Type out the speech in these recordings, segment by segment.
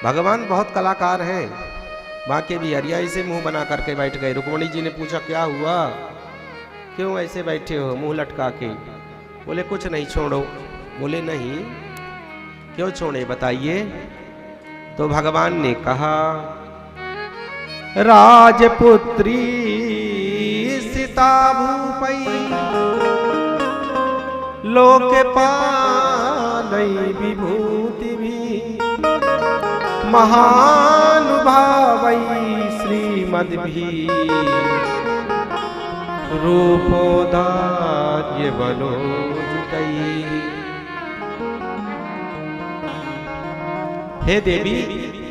भगवान बहुत कलाकार हैं। बांके बिहारिया ऐसे मुंह बना करके बैठ गए। रुक्मणी जी ने पूछा क्या हुआ, क्यों ऐसे बैठे हो मुंह लटका के? बोले कुछ नहीं, छोड़ो। बोले नहीं, क्यों छोड़े बताइए। तो भगवान ने कहा राजपुत्री सीता भूपई लोकपालई विभूति भी महानुभावई श्रीमद् भी रूपोदार्य बलोजुतई। हे देवी,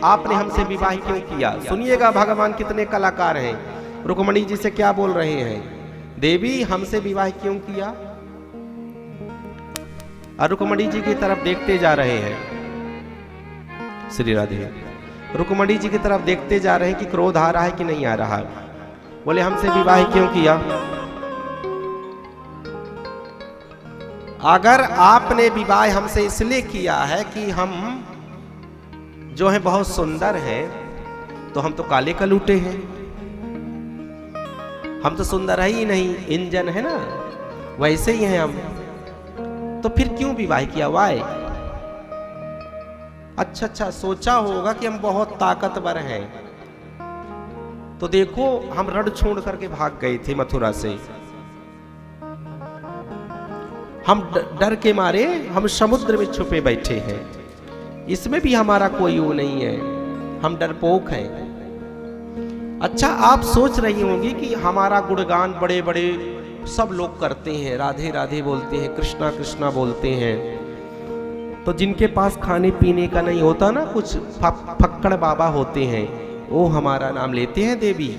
आपने हमसे विवाह क्यों किया? सुनिएगा भगवान कितने कलाकार हैं। रुक्मणी जी से क्या बोल रहे हैं? देवी हमसे विवाह क्यों किया? और रुक्मणी जी की तरफ देखते जा रहे हैं। श्री राधे रुक्मणी जी की तरफ देखते जा रहे हैं कि क्रोध आ रहा है कि नहीं आ रहा। बोले हमसे विवाह क्यों किया? अगर आपने विवाह हमसे इसलिए किया है कि हम जो है बहुत सुंदर हैं, तो हम तो काले कलूटे हैं, हम तो सुंदर है ही नहीं, इंजन है ना वैसे ही हैं हम, तो फिर क्यों विवाह किया? वाई? अच्छा सोचा होगा कि हम बहुत ताकतवर हैं, तो देखो हम रण छोड़ करके भाग गए थे मथुरा से। हम डर के मारे हम समुद्र में छुपे बैठे हैं, इसमें भी हमारा कोई वो नहीं है, हम डरपोक हैं। अच्छा आप सोच रही होंगी कि हमारा गुणगान बड़े बड़े सब लोग करते हैं, राधे राधे बोलते हैं, कृष्णा कृष्णा बोलते हैं, तो जिनके पास खाने पीने का नहीं होता ना, कुछ फक्कड़ बाबा होते हैं, वो हमारा नाम लेते हैं देवी।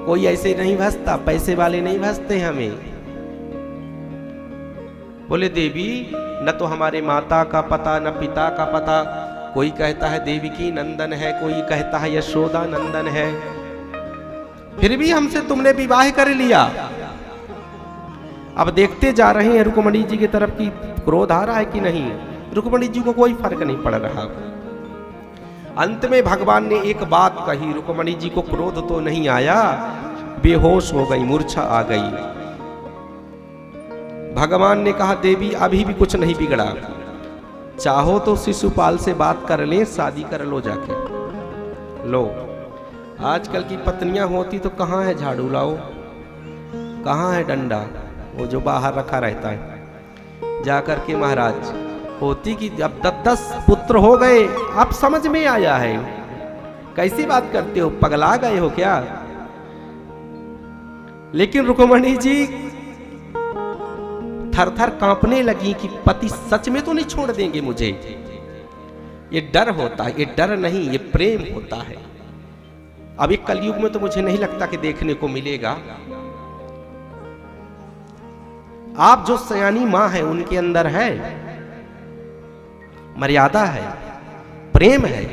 कोई ऐसे नहीं भसता, पैसे वाले नहीं भसते हमें। बोले देवी न तो हमारे माता का पता न पिता का पता, कोई कहता है देवी की नंदन है, कोई कहता है यशोदा नंदन है, फिर भी हमसे तुमने विवाह कर लिया। अब देखते जा रहे हैं रुक्मणी जी की तरफ की क्रोध आ रहा है कि नहीं। रुक्मणी जी को कोई फर्क नहीं पड़ रहा। अंत में भगवान ने एक बात कही, रुक्मणी जी को क्रोध तो नहीं आया, बेहोश हो गई, मूर्छा आ गई। भगवान ने कहा देवी अभी भी कुछ नहीं बिगड़ा, चाहो तो शिशुपाल से बात कर ले, शादी कर लो जाके। लो आजकल की पत्नियां होती तो कहाँ है झाड़ू लाओ, कहाँ है डंडा, वो जो बाहर रखा रहता है, जाकर के महाराज होती कि अब 10 पुत्र हो गए, अब समझ में आया है। कैसी बात करते हो, पगला गए हो क्या? लेकिन रुक्मणी जी थर थर कांपने लगी कि पति सच में तो नहीं छोड़ देंगे मुझे। ये डर होता है, ये डर नहीं, ये प्रेम होता है। अब एक कलयुग में तो मुझे नहीं लगता कि देखने को मिलेगा। आप जो सयानी मां है उनके अंदर है मर्यादा, है प्रेम है,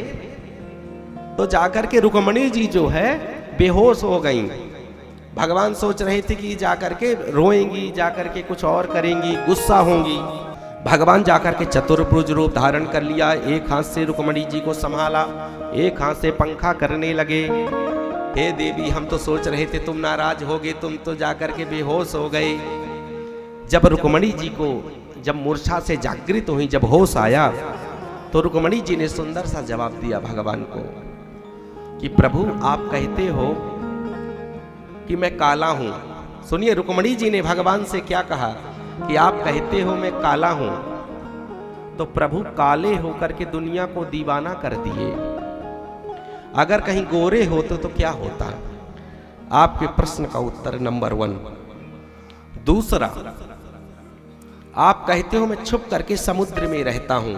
तो जाकर के रुक्मणी जी जो है बेहोश हो गई। भगवान सोच रहे थे कि जाकर के रोएंगी, जाकर के कुछ और करेंगी, गुस्सा होंगी। भगवान जाकर के चतुर्भुज रूप धारण कर लिया, एक हाथ से रुक्मणी जी को संभाला, एक हाथ से पंखा करने लगे। हे देवी हम तो सोच रहे थे तुम नाराज होगे, तुम तो जाकर के बेहोश हो गए। जब रुक्मणी जी को जब मूर्छा से जागृत हुई, जब होश आया, तो रुक्मणी जी ने सुंदर सा जवाब दिया भगवान को कि प्रभु आप कहते हो कि मैं काला हूं। सुनिए रुक्मणी जी ने भगवान से क्या कहा कि आप कहते हो मैं काला हूं, तो प्रभु काले होकर के दुनिया को दीवाना कर दिए, अगर कहीं गोरे होते तो क्या होता? आपके प्रश्न का उत्तर नंबर 1। दूसरा, आप कहते हो मैं छुप करके समुद्र में रहता हूं,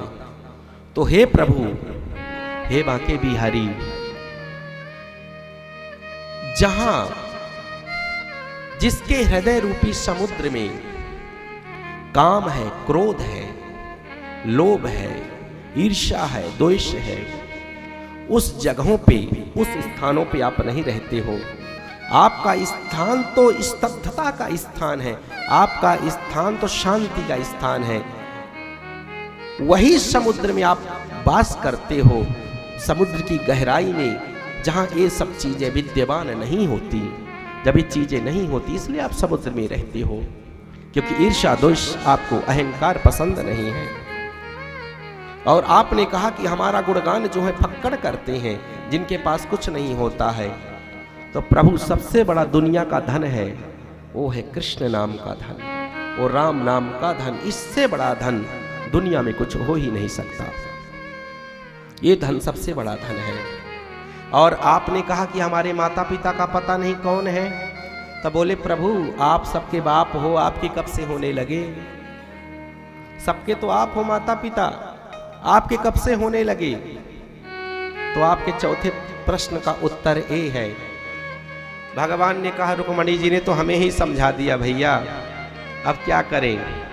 तो हे प्रभु, हे बांके बिहारी, जहां जिसके हृदय रूपी समुद्र में काम है, क्रोध है, लोभ है, ईर्ष्या है, द्वेष है, उस जगहों पे, उस स्थानों पे आप नहीं रहते हो। आपका स्थान तो स्तब्धता का स्थान है, आपका स्थान तो शांति का स्थान है। वही समुद्र में आप वास करते हो, समुद्र की गहराई में, जहां ये सब चीजें विद्यमान नहीं होती। जब ये चीजें नहीं होती इसलिए आप समुद्र में रहते हो, क्योंकि ईर्ष्या दोष आपको, अहंकार पसंद नहीं है। और आपने कहा कि हमारा गुणगान जो है फक्कड़ करते हैं, जिनके पास कुछ नहीं होता है। तो प्रभु सबसे बड़ा दुनिया का धन है, वो है कृष्ण नाम का धन, वो राम नाम का धन। इससे बड़ा धन दुनिया में कुछ हो ही नहीं सकता। ये धन सबसे बड़ा धन है। और आपने कहा कि हमारे माता पिता का पता नहीं कौन है। तब बोले प्रभु आप सबके बाप हो, आपके कब से होने लगे? सबके तो आप हो माता पिता, आपके कब से होने लगे? तो आपके चौथे प्रश्न का उत्तर ये है। भगवान ने कहा रुक्मणी जी ने तो हमें ही समझा दिया भैया, अब क्या करें।